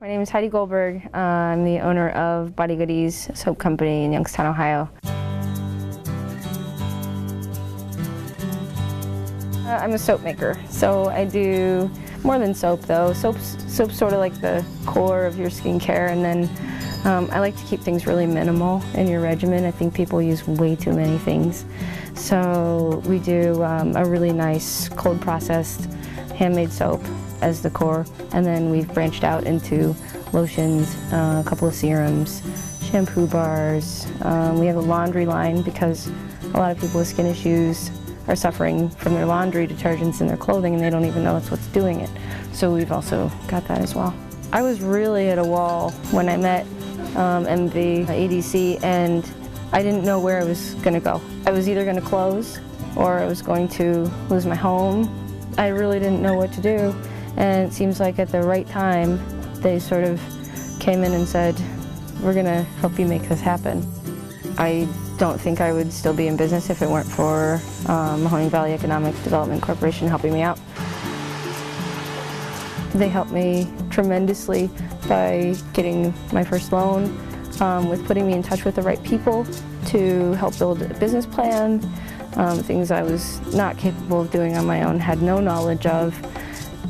My name is Heidi Goldberg. I'm the owner of Body Goodies Soap Company in Youngstown, Ohio. I'm a soap maker, so I do more than soap though. Soap's sort of like the core of your skincare, and then I like to keep things really minimal in your regimen. I think people use way too many things. So we do a really nice cold processed handmade soap as the core, and then we've branched out into lotions, a couple of serums, shampoo bars. We have a laundry line because a lot of people with skin issues are suffering from their laundry detergents in their clothing and they don't even know that's what's doing it. So we've also got that as well. I was really at a wall when I met MV EDC, and I didn't know where I was going to go. I was either going to close or I was going to lose my home. I really didn't know what to do, and it seems like at the right time they sort of came in and said, we're going to help you make this happen. I don't think I would still be in business if it weren't for Mahoning Valley Economic Development Corporation helping me out. They helped me tremendously by getting my first loan, with putting me in touch with the right people to help build a business plan, things I was not capable of doing on my own, had no knowledge of,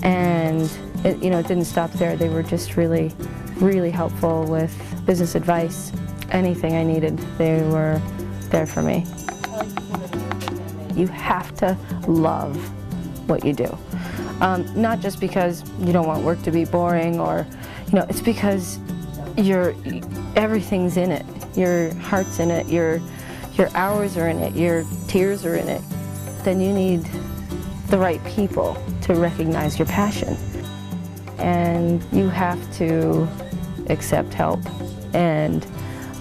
and it didn't stop there. They were just really, really helpful with business advice. Anything I needed, they were there for me. You have to love what you do. Not just because you don't want work to be boring, or it's because everything's in it. Your heart's in it, your hours are in it, your tears are in it. Then you need the right people to recognize your passion. And you have to accept help. And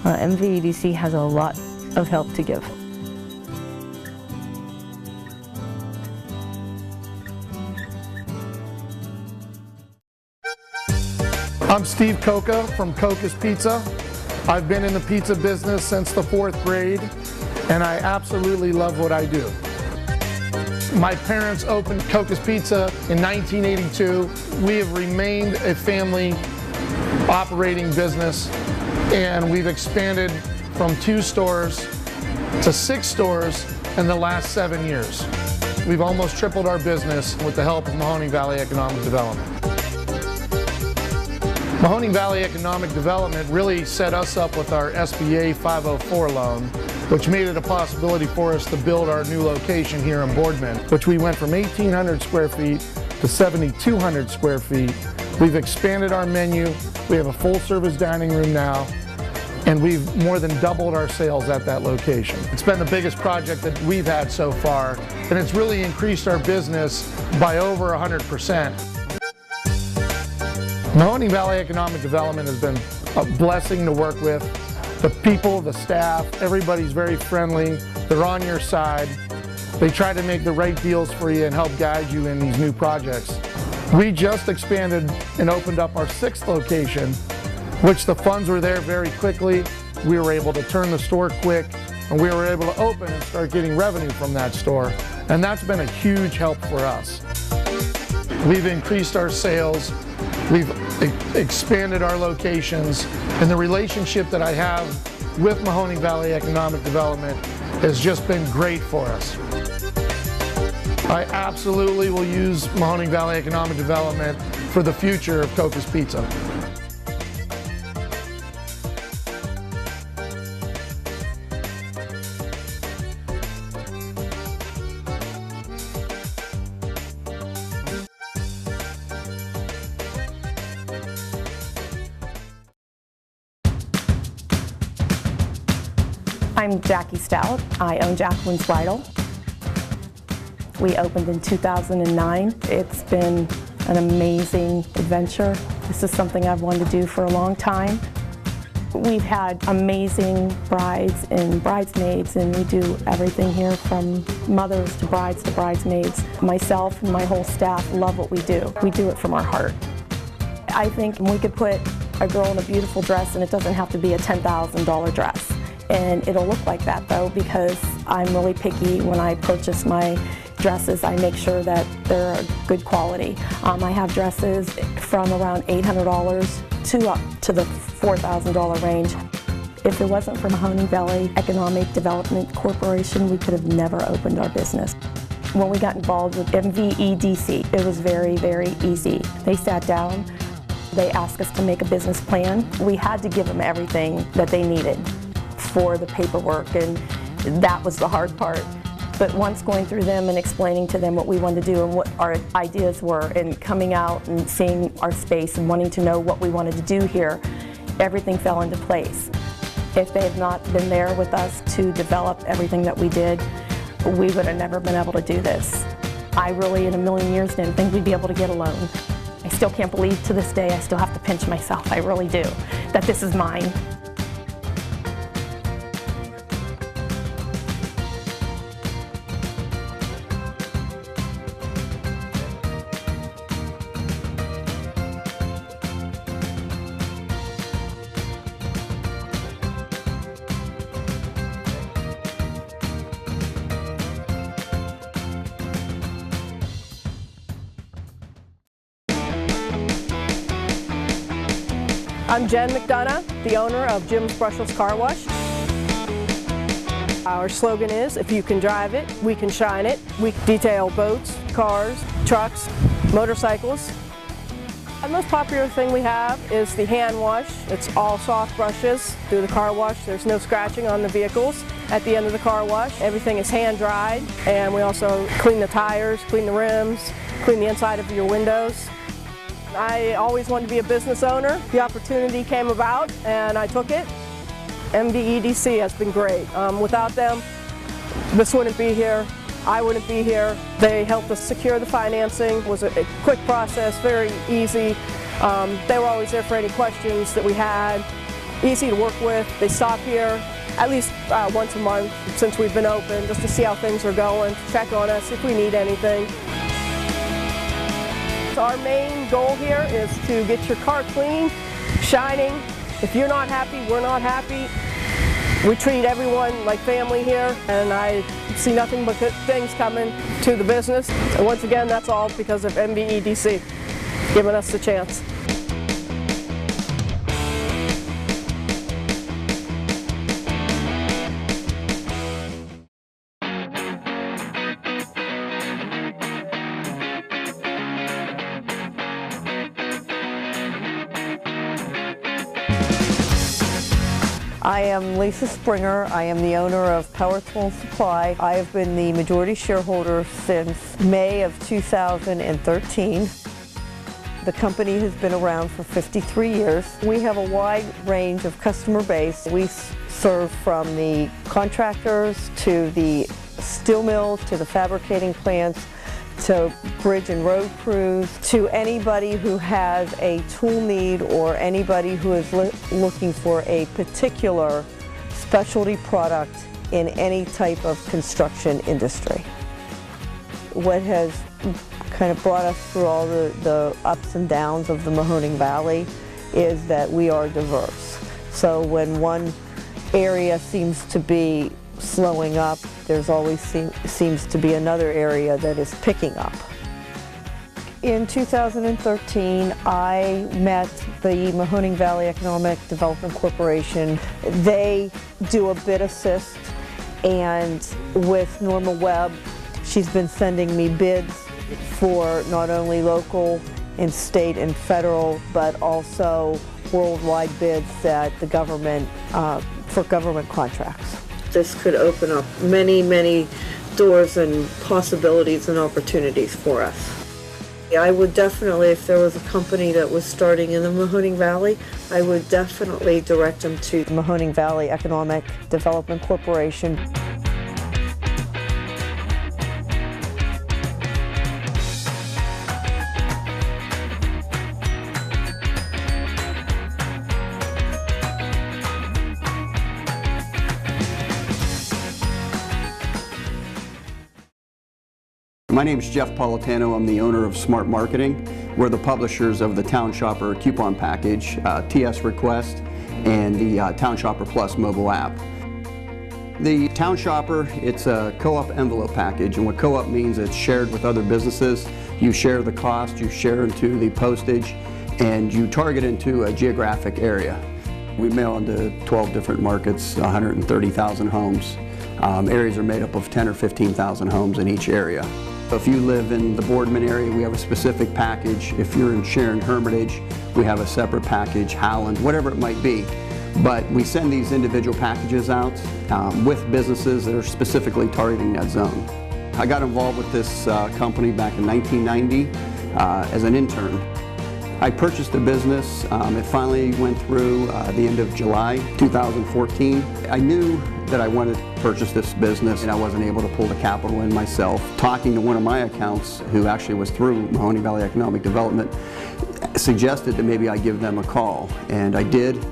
MVEDC has a lot of help to give. I'm Steve Coca from Coca's Pizza. I've been in the pizza business since the 4th grade, and I absolutely love what I do. My parents opened Coca's Pizza in 1982. We have remained a family operating business, and we've expanded from 2 stores to 6 stores in the last 7 years. We've almost tripled our business with the help of Mahoning Valley Economic Development. Mahoning Valley Economic Development really set us up with our SBA 504 loan, which made it a possibility for us to build our new location here in Boardman, which we went from 1,800 square feet to 7,200 square feet. We've expanded our menu. We have a full-service dining room now, and we've more than doubled our sales at that location. It's been the biggest project that we've had so far, and it's really increased our business by over 100%. Mahoning Valley Economic Development has been a blessing to work with. The people, the staff, everybody's very friendly. They're on your side. They try to make the right deals for you and help guide you in these new projects. We just expanded and opened up our 6th location, which the funds were there very quickly. We were able to turn the store quick, and we were able to open and start getting revenue from that store. And that's been a huge help for us. We've increased our sales. We've expanded our locations, and the relationship that I have with Mahoning Valley Economic Development has just been great for us. I absolutely will use Mahoning Valley Economic Development for the future of Coca's Pizza. I'm Jackie Stout. I own Jacqueline's Bridal. We opened in 2009. It's been an amazing adventure. This is something I've wanted to do for a long time. We've had amazing brides and bridesmaids, and we do everything here from mothers to brides to bridesmaids. Myself and my whole staff love what we do. We do it from our heart. I think we could put a girl in a beautiful dress, and it doesn't have to be a $10,000 dress. And it'll look like that though, because I'm really picky when I purchase my Dresses, I make sure that they're good quality. I have dresses from around $800 to up to the $4,000 range. If it wasn't for Mahoning Valley Economic Development Corporation, we could have never opened our business. When we got involved with MVEDC, it was very, very easy. They sat down, they asked us to make a business plan. We had to give them everything that they needed for the paperwork, and that was the hard part. But once going through them and explaining to them what we wanted to do and what our ideas were, and coming out and seeing our space and wanting to know what we wanted to do here, everything fell into place. If they had not been there with us to develop everything that we did, we would have never been able to do this. I really, in a million years, didn't think we'd be able to get a loan. I still can't believe to this day, I still have to pinch myself, I really do, that this is mine. I'm Jen McDonough, the owner of Jim's Brushless Car Wash. Our slogan is, if you can drive it, we can shine it. We detail boats, cars, trucks, motorcycles. The most popular thing we have is the hand wash. It's all soft brushes through the car wash. There's no scratching on the vehicles at the end of the car wash. Everything is hand dried, and we also clean the tires, clean the rims, clean the inside of your windows. I always wanted to be a business owner. The opportunity came about and I took it. MVEDC has been great. Without them, this wouldn't be here. I wouldn't be here. They helped us secure the financing. It was a quick process, very easy. They were always there for any questions that we had. Easy to work with. They stop here at least once a month since we've been open, just to see how things are going, check on us if we need anything. Our main goal here is to get your car clean, shining. If you're not happy, we're not happy. We treat everyone like family here, and I see nothing but good things coming to the business. And once again, that's all because of MVEDC giving us the chance. I am Lisa Springer. I am the owner of Power Tool Supply. I have been the majority shareholder since May of 2013. The company has been around for 53 years. We have a wide range of customer base. We serve from the contractors to the steel mills to the fabricating plants to bridge and road crews, to anybody who has a tool need or anybody who is looking for a particular specialty product in any type of construction industry. What has kind of brought us through all the ups and downs of the Mahoning Valley is that we are diverse. So when one area seems to be slowing up, there's always seems to be another area that is picking up. In 2013, I met the Mahoning Valley Economic Development Corporation. They do a bid assist, and with Norma Webb, she's been sending me bids for not only local and state and federal, but also worldwide bids that the government, for government contracts. This could open up many, many doors and possibilities and opportunities for us. I would definitely, if there was a company that was starting in the Mahoning Valley, I would definitely direct them to the Mahoning Valley Economic Development Corporation. My name is Jeff Politano. I'm the owner of Smart Marketing. We're the publishers of the Town Shopper coupon package, TS Request, and the Town Shopper Plus mobile app. The Town Shopper, it's a co-op envelope package, and what co-op means, it's shared with other businesses. You share the cost, you share into the postage, and you target into a geographic area. We mail into 12 different markets, 130,000 homes. Areas are made up of 10 or 15,000 homes in each area. So if you live in the Boardman area, we have a specific package. If you're in Sharon Hermitage, we have a separate package, Howland, whatever it might be. But we send these individual packages out with businesses that are specifically targeting that zone. I got involved with this company back in 1990 as an intern. I purchased the business. It finally went through the end of July 2014. I knew that I wanted to purchase this business and I wasn't able to pull the capital in myself. Talking to one of my accounts, who actually was through Mahoning Valley Economic Development, suggested that maybe I give them a call, and I did.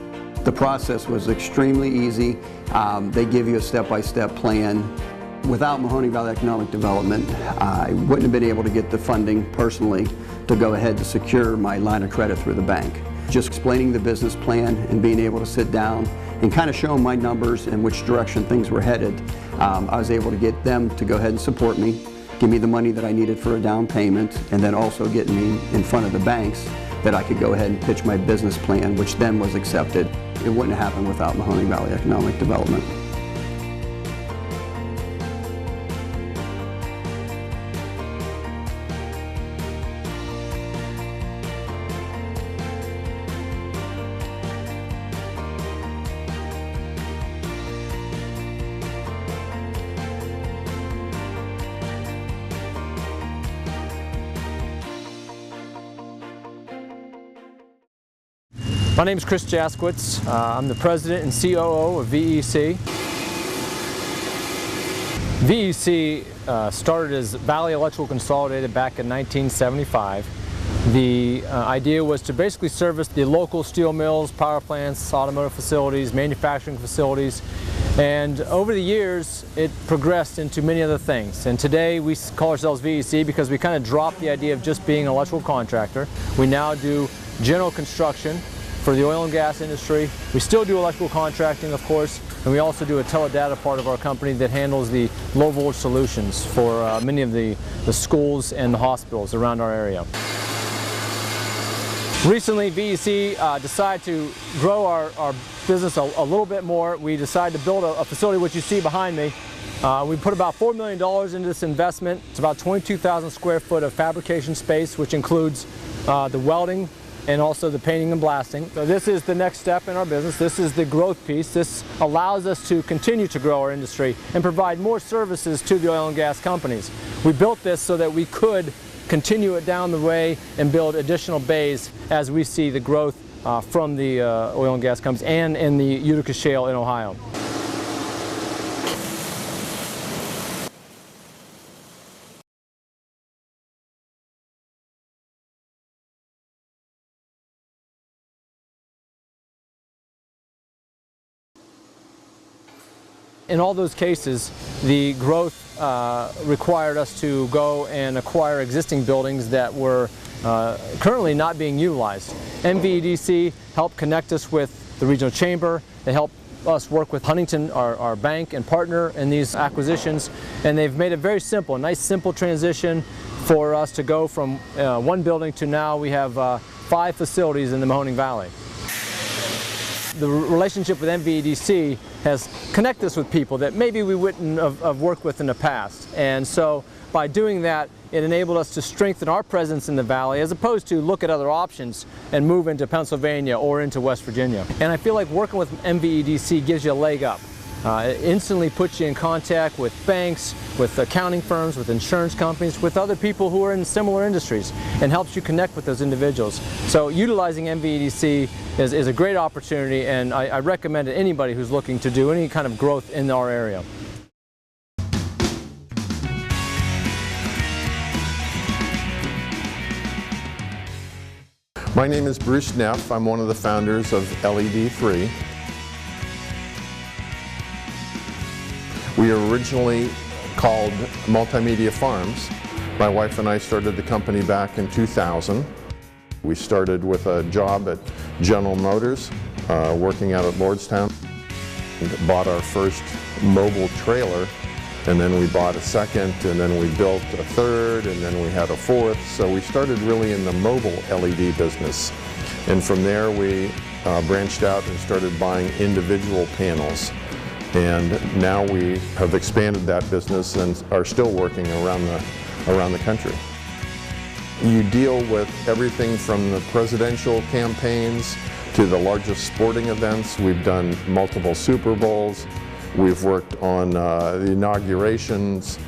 The process was extremely easy. They give you a step-by-step plan. Without Mahoning Valley Economic Development, I wouldn't have been able to get the funding personally to go ahead to secure my line of credit through the bank. Just explaining the business plan and being able to sit down and kind of show them my numbers and which direction things were headed, I was able to get them to go ahead and support me, give me the money that I needed for a down payment, and then also get me in front of the banks that I could go ahead and pitch my business plan, which then was accepted. It wouldn't have happened without Mahoning Valley Economic Development. My name is Chris Jaskowitz. I'm the president and COO of VEC. VEC started as Valley Electrical Consolidated back in 1975. The idea was to basically service the local steel mills, power plants, automotive facilities, manufacturing facilities. And over the years, it progressed into many other things. And today we call ourselves VEC because we kind of dropped the idea of just being an electrical contractor. We now do general construction for the oil and gas industry. We still do electrical contracting, of course, and we also do a teledata part of our company that handles the low voltage solutions for many of the schools and the hospitals around our area. Recently, VEC decided to grow our business a little bit more. We decided to build a facility, which you see behind me. We put about $4 million into this investment. It's about 22,000 square foot of fabrication space, which includes the welding and also the painting and blasting. So this is the next step in our business. This is the growth piece. This allows us to continue to grow our industry and provide more services to the oil and gas companies. We built this so that we could continue it down the way and build additional bays as we see the growth from the oil and gas companies and in the Utica Shale in Ohio. In all those cases, the growth required us to go and acquire existing buildings that were currently not being utilized. MVEDC helped connect us with the regional chamber. They helped us work with Huntington, our bank and partner in these acquisitions, and they've made it very simple, a nice simple transition for us to go from one building to now we have 5 facilities in the Mahoning Valley. The relationship with MVEDC has connected us with people that maybe we wouldn't have worked with in the past. And so by doing that, it enabled us to strengthen our presence in the valley as opposed to look at other options and move into Pennsylvania or into West Virginia. And I feel like working with MVEDC gives you a leg up. It instantly puts you in contact with banks, with accounting firms, with insurance companies, with other people who are in similar industries, and helps you connect with those individuals. So utilizing MVEDC is a great opportunity, and I recommend it to anybody who's looking to do any kind of growth in our area. My name is Bruce Neff. I'm one of the founders of LED3. We were originally called Multimedia Farms. My wife and I started the company back in 2000. We started with a job at General Motors, working out at Lordstown. bought our first mobile trailer, and then we bought a second, and then we built a third, and then we had a fourth. So we started really in the mobile LED business. And from there we branched out and started buying individual panels. And now we have expanded that business and are still working around the country. You deal with everything from the presidential campaigns to the largest sporting events. We've done multiple Super Bowls. We've worked on the inaugurations.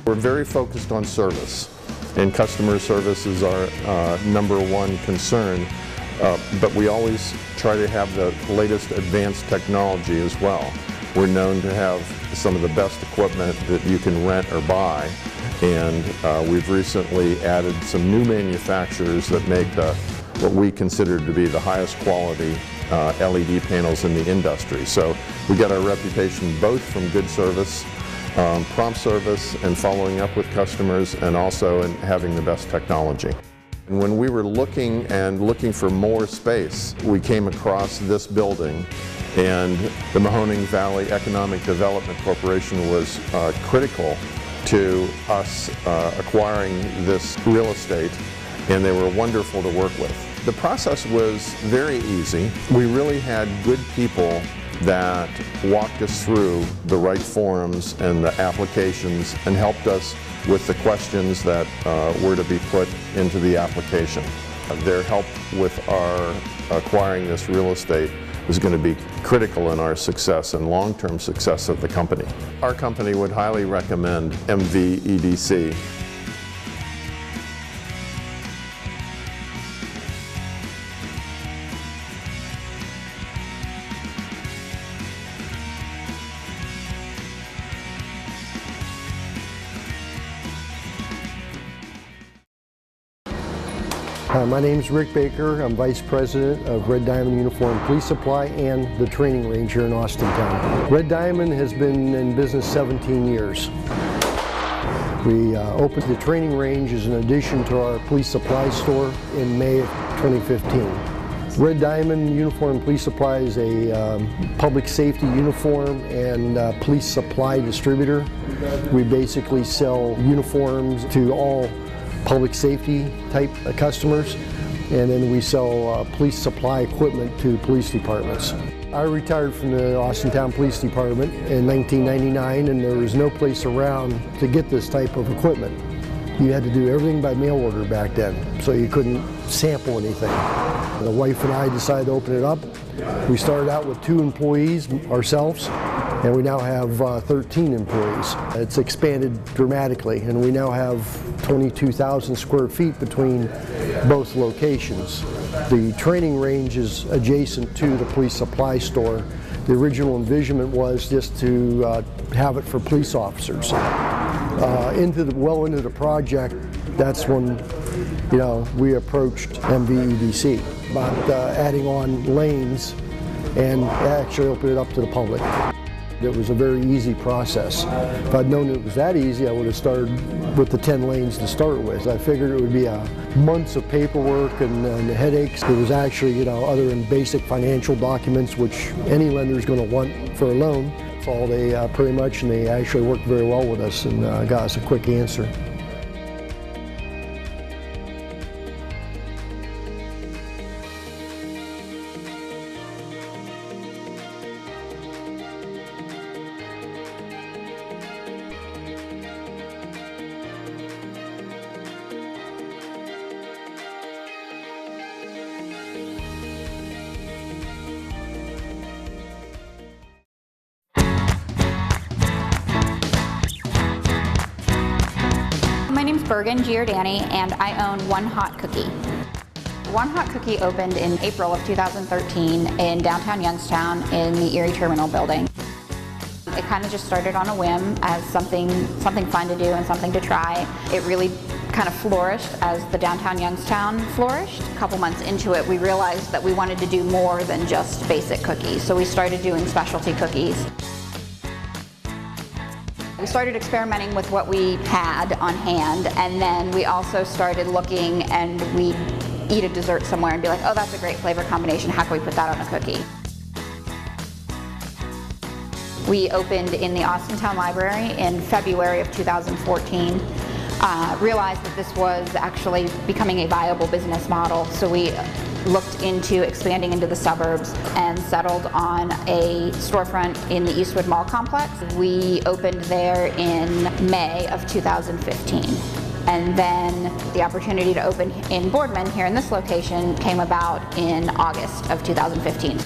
We're very focused on service, and customer service is our number one concern. But we always try to have the latest advanced technology as well. We're known to have some of the best equipment that you can rent or buy, and we've recently added some new manufacturers that make what we consider to be the highest quality LED panels in the industry. So we get our reputation both from good service, prompt service, and following up with customers, and also in having the best technology. And when we were looking for more space, we came across this building, and the Mahoning Valley Economic Development Corporation was critical to us acquiring this real estate, and they were wonderful to work with. The process was very easy. We really had good people that walked us through the right forms and the applications and helped us with the questions that were to be put into the application. Their help with our acquiring this real estate is going to be critical in our success and long-term success of the company. Our company would highly recommend MVEDC. My name is Rick Baker. I'm Vice President of Red Diamond Uniform Police Supply and the training range here in Austintown. Red Diamond has been in business 17 years. We opened the training range as an addition to our police supply store in May of 2015. Red Diamond Uniform Police Supply is a public safety uniform and police supply distributor. We basically sell uniforms to all public safety type customers, and then we sell police supply equipment to police departments. I retired from the Austintown Police Department in 1999, and there was no place around to get this type of equipment. You had to do everything by mail order back then, so you couldn't sample anything. The wife and I decided to open it up. We started out with 2 employees ourselves, and we now have 13 employees. It's expanded dramatically, and we now have 22,000 square feet between both locations. The training range is adjacent to the police supply store. The original envisionment was just to have it for police officers. Well into the project, that's when we approached MVEDC about adding on lanes and actually open it up to the public. It was a very easy process. If I'd known it was that easy, I would have started with the 10 lanes to start with. I figured it would be months of paperwork and headaches. It was actually, other than basic financial documents, which any lender is going to want for a loan. That's all they pretty much, and they actually worked very well with us and got us a quick answer. My name's Bergen Giordani, and I own One Hot Cookie. One Hot Cookie opened in April of 2013 in downtown Youngstown in the Erie Terminal building. It kind of just started on a whim as something fun to do and something to try. It really kind of flourished as the downtown Youngstown flourished. A couple months into it, we realized that we wanted to do more than just basic cookies, so we started doing specialty cookies. We started experimenting with what we had on hand, and then we also started looking, and we'd eat a dessert somewhere and be like, oh, that's a great flavor combination, how can we put that on a cookie? We opened in the Austintown Library in February of 2014. Realized that this was actually becoming a viable business model, so we looked into expanding into the suburbs and settled on a storefront in the Eastwood Mall complex. We opened there in May of 2015. And then the opportunity to open in Boardman here in this location came about in August of 2015.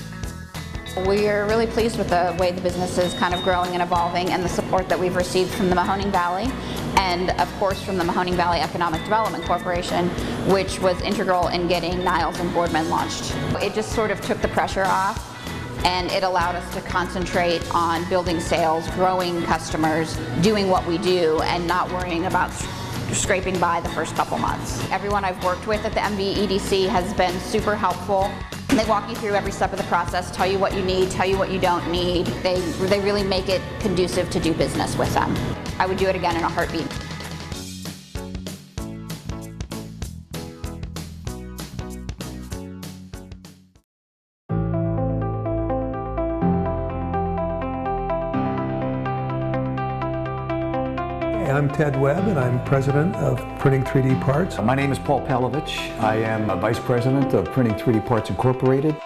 We're really pleased with the way the business is kind of growing and evolving and the support that we've received from the Mahoning Valley and of course from the Mahoning Valley Economic Development Corporation, which was integral in getting Niles and Boardman launched. It just sort of took the pressure off and it allowed us to concentrate on building sales, growing customers, doing what we do and not worrying about scraping by the first couple months. Everyone I've worked with at the MVEDC has been super helpful. They walk you through every step of the process, tell you what you need, tell you what you don't need. They really make it conducive to do business with them. I would do it again in a heartbeat. I'm Ted Webb, and I'm president of Printing 3D Parts. My name is Paul Palovich. I am a vice president of Printing 3D Parts Incorporated.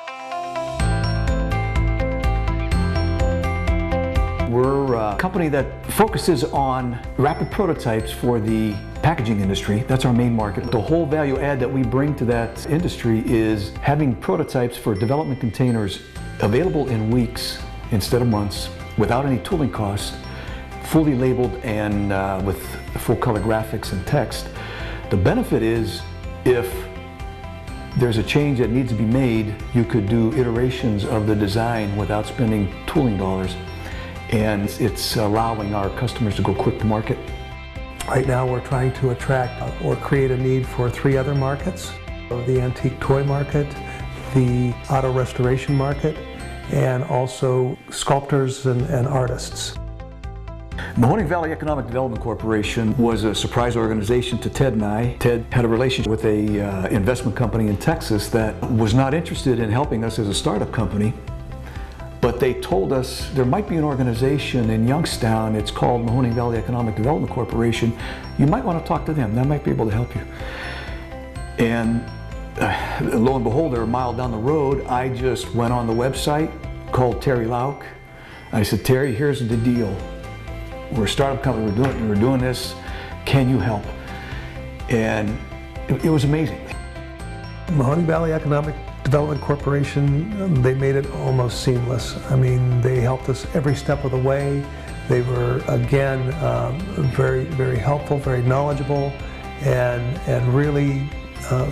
We're a company that focuses on rapid prototypes for the packaging industry. That's our main market. The whole value add that we bring to that industry is having prototypes for development containers available in weeks instead of months without any tooling costs, fully labeled and with full color graphics and text. The benefit is if there's a change that needs to be made, you could do iterations of the design without spending tooling dollars, and it's allowing our customers to go quick to market. Right now we're trying to attract or create a need for 3 other markets: the antique toy market, the auto restoration market, and also sculptors and artists. Mahoning Valley Economic Development Corporation was a surprise organization to Ted and I. Ted had a relationship with a investment company in Texas that was not interested in helping us as a startup company, but they told us there might be an organization in Youngstown. It's called Mahoning Valley Economic Development Corporation. You might want to talk to them. They might be able to help you. And lo and behold, they're a mile down the road. I just went on the website, called Terry Lauk. I said, Terry, here's the deal. We're a startup company, we're doing this, can you help? And it was amazing. Mahoning Valley Economic Development Corporation, they made it almost seamless. I mean, they helped us every step of the way. They were, again, very, very helpful, very knowledgeable, and really,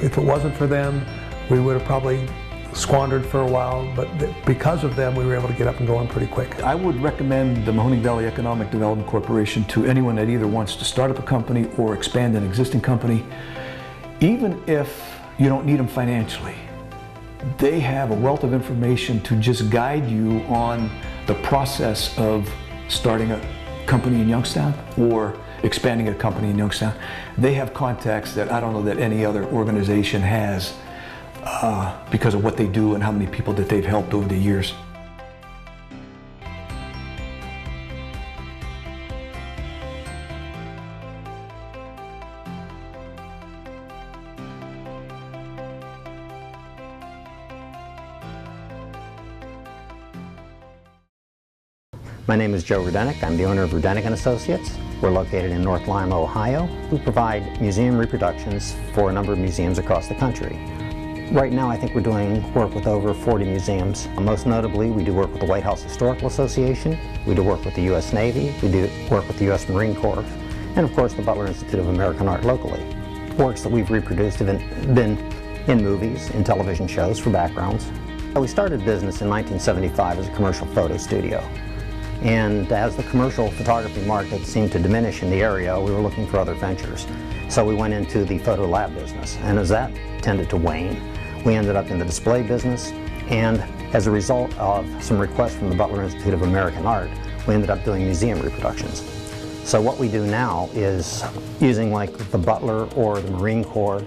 if it wasn't for them, we would have probably squandered for a while, but because of them, we were able to get up and going pretty quick. I would recommend the Mahoning Valley Economic Development Corporation to anyone that either wants to start up a company or expand an existing company. Even if you don't need them financially, they have a wealth of information to just guide you on the process of starting a company in Youngstown or expanding a company in Youngstown. They have contacts that I don't know that any other organization has, because of what they do and how many people that they've helped over the years. My name is Joe Rudenik. I'm the owner of Rudenik & Associates. We're located in North Lima, Ohio. We provide museum reproductions for a number of museums across the country. Right now, I think we're doing work with over 40 museums. Most notably, we do work with the White House Historical Association, we do work with the U.S. Navy, we do work with the U.S. Marine Corps, and of course the Butler Institute of American Art locally. Works that we've reproduced have been in movies, in television shows for backgrounds. We started business in 1975 as a commercial photo studio. And as the commercial photography market seemed to diminish in the area, we were looking for other ventures. So we went into the photo lab business, and as that tended to wane, we ended up in the display business, and as a result of some requests from the Butler Institute of American Art, we ended up doing museum reproductions. So what we do now is, using like the Butler or the Marine Corps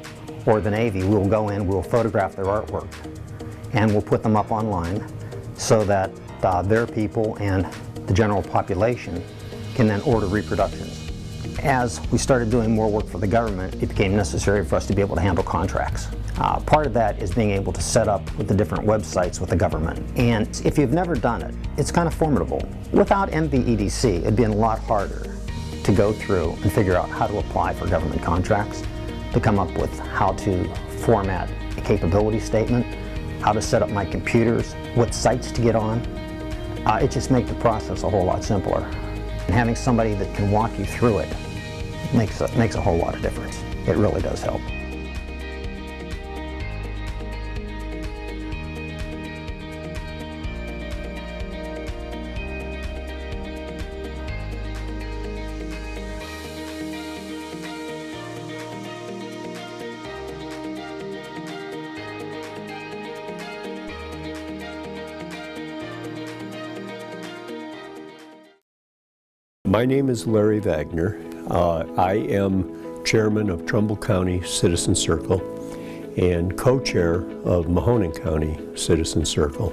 or the Navy, we'll go in, we'll photograph their artwork, and we'll put them up online so that their people and the general population can then order reproductions. As we started doing more work for the government, it became necessary for us to be able to handle contracts. Part of that is being able to set up with the different websites with the government. And if you've never done it, it's kind of formidable. Without MVEDC, it'd be a lot harder to go through and figure out how to apply for government contracts, to come up with how to format a capability statement, how to set up my computers, what sites to get on. It just makes the process a whole lot simpler. And having somebody that can walk you through it makes a whole lot of difference. It really does help. My name is Larry Wagner. I am chairman of Trumbull County Citizen Circle and co-chair of Mahoning County Citizen Circle.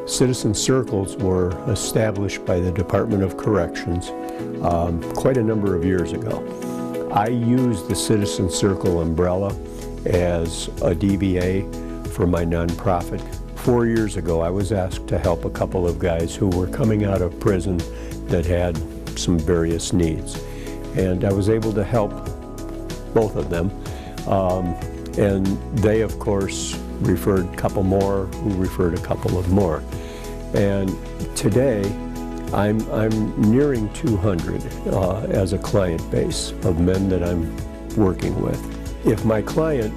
Citizen Circles were established by the Department of Corrections quite a number of years ago. I used the Citizen Circle umbrella as a DBA for my nonprofit. 4 years ago, I was asked to help a couple of guys who were coming out of prison that had some various needs. And I was able to help both of them. And they, of course, referred a couple more, who referred a couple of more. And today, I'm nearing 200 as a client base of men that I'm working with. If my client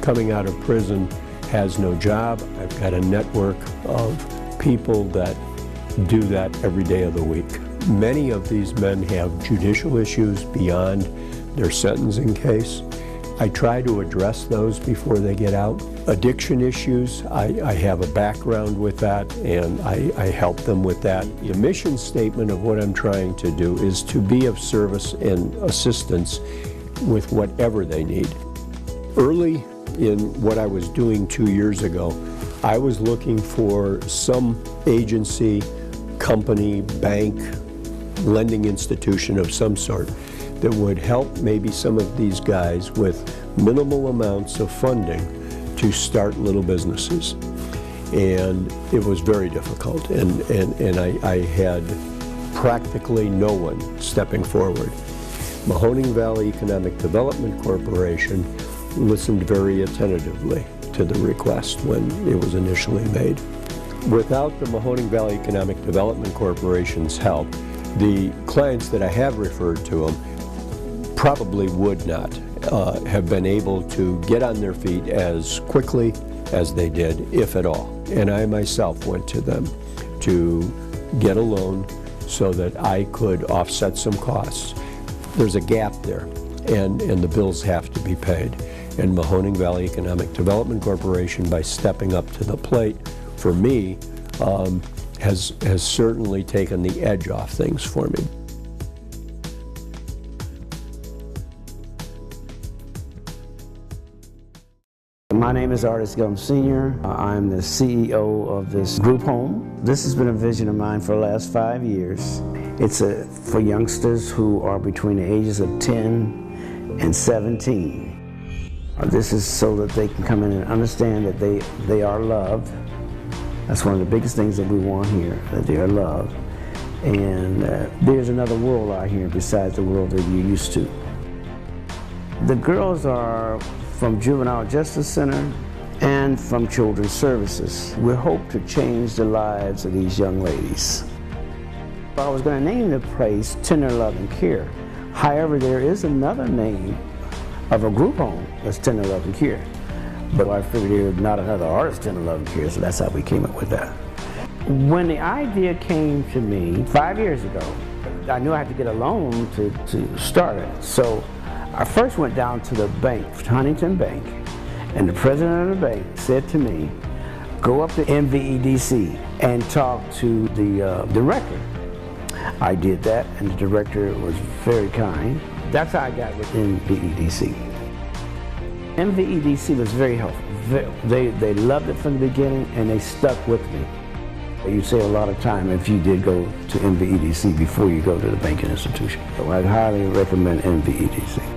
coming out of prison has no job, I've got a network of people that do that every day of the week. Many of these men have judicial issues beyond their sentencing case. I try to address those before they get out. Addiction issues, I have a background with that, and I help them with that. The mission statement of what I'm trying to do is to be of service and assistance with whatever they need. Early in what I was doing 2 years ago, I was looking for some agency, company, bank, lending institution of some sort that would help maybe some of these guys with minimal amounts of funding to start little businesses. And it was very difficult, and I had practically no one stepping forward. Mahoning Valley Economic Development Corporation listened very attentively to the request when it was initially made. Without the Mahoning Valley Economic Development Corporation's help, the clients that I have referred to them probably would not have been able to get on their feet as quickly as they did, if at all. And I myself went to them to get a loan so that I could offset some costs. There's a gap there, and the bills have to be paid. And Mahoning Valley Economic Development Corporation, by stepping up to the plate for me, has certainly taken the edge off things for me. My name is Artis Gum Sr. I'm the CEO of this group home. This has been a vision of mine for the last 5 years. It's for youngsters who are between the ages of 10 and 17. This is so that they can come in and understand that they are loved. That's one of the biggest things that we want here, that they are loved. And there's another world out here besides the world that you're used to. The girls are from Juvenile Justice Center and from Children's Services. We hope to change the lives of these young ladies. I was going to name the place Tender Love and Care. However, there is another name of a group home that's Tender Love and Care. But I figured there was not another artist Tender Love and Care, so that's how we came up with that. When the idea came to me 5 years ago, I knew I had to get a loan to start it. So I first went down to the bank, Huntington Bank, and the president of the bank said to me, go up to MVEDC and talk to the director. I did that, and the director was very kind. That's how I got with MVEDC. MVEDC was very helpful. They loved it from the beginning, and they stuck with me. You'd save a lot of time if you did go to NVEDC before you go to the banking institution. So I'd highly recommend NVEDC.